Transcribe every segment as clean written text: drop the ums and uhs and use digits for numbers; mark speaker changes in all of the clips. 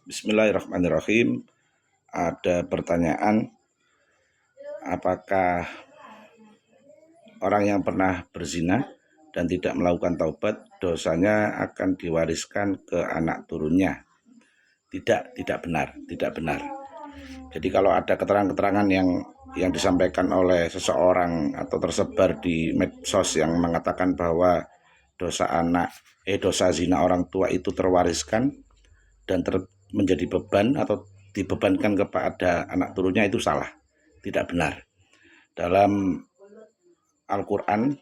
Speaker 1: Bismillahirrahmanirrahim. Ada pertanyaan, apakah orang yang pernah berzina dan tidak melakukan taubat, dosanya akan diwariskan ke anak turunnya? Tidak benar. Jadi kalau ada keterangan-keterangan yang disampaikan oleh seseorang atau tersebar di medsos yang mengatakan bahwa dosa zina orang tua itu terwariskan dan menjadi beban atau dibebankan kepada anak turunnya, itu salah, tidak benar. Dalam Al-Quran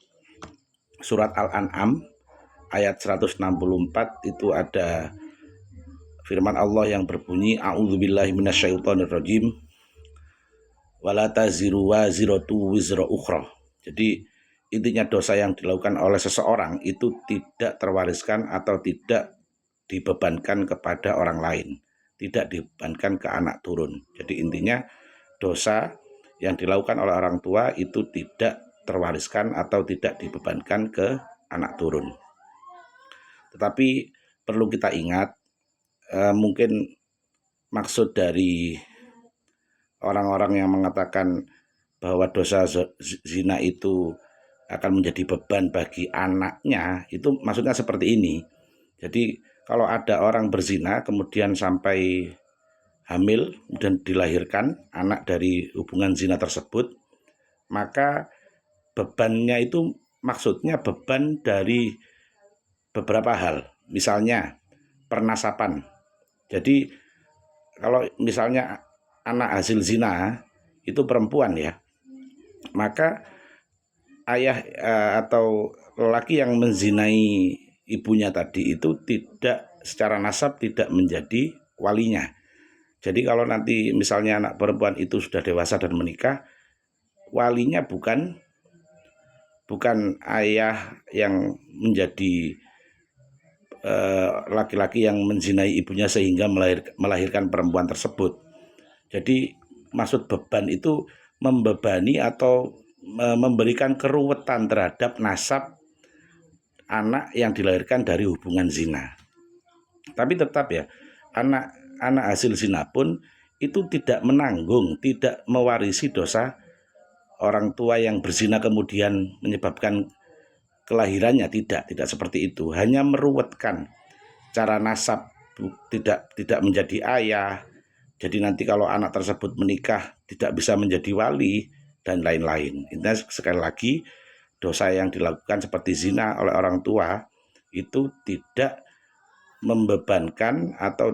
Speaker 1: surat Al-An'am ayat 164 itu ada firman Allah yang berbunyi, a'udzubillahi minasyaitonirrajim, wala taziru waziratu wizra ukhra. Jadi intinya dosa yang dilakukan oleh seseorang itu tidak terwariskan atau tidak dibebankan kepada orang lain, tidak dibebankan ke anak turun. Jadi intinya dosa yang dilakukan oleh orang tua itu tidak terwariskan atau tidak dibebankan ke anak turun. Tetapi perlu kita ingat, mungkin maksud dari orang-orang yang mengatakan bahwa dosa zina itu akan menjadi beban bagi anaknya, itu maksudnya seperti ini. Jadi kalau ada orang berzina kemudian sampai hamil dan dilahirkan anak dari hubungan zina tersebut, maka bebannya itu maksudnya beban dari beberapa hal. Misalnya pernasapan. Jadi kalau misalnya anak hasil zina itu perempuan ya, maka ayah atau lelaki yang menzinai ibunya tadi itu tidak secara nasab tidak menjadi walinya. Jadi kalau nanti misalnya anak perempuan itu sudah dewasa dan menikah, walinya bukan ayah yang menjadi laki-laki yang menzinai ibunya sehingga melahirkan perempuan tersebut. Jadi maksud beban itu membebani atau memberikan keruwetan terhadap nasab anak yang dilahirkan dari hubungan zina. Tapi tetap ya, anak hasil zina pun itu tidak menanggung, tidak mewarisi dosa orang tua yang berzina kemudian menyebabkan kelahirannya. Tidak seperti itu. Hanya meruwetkan cara nasab, tidak menjadi ayah. Jadi nanti kalau anak tersebut menikah tidak bisa menjadi wali dan lain-lain. Intinya sekali lagi, dosa yang dilakukan seperti zina oleh orang tua itu tidak membebankan atau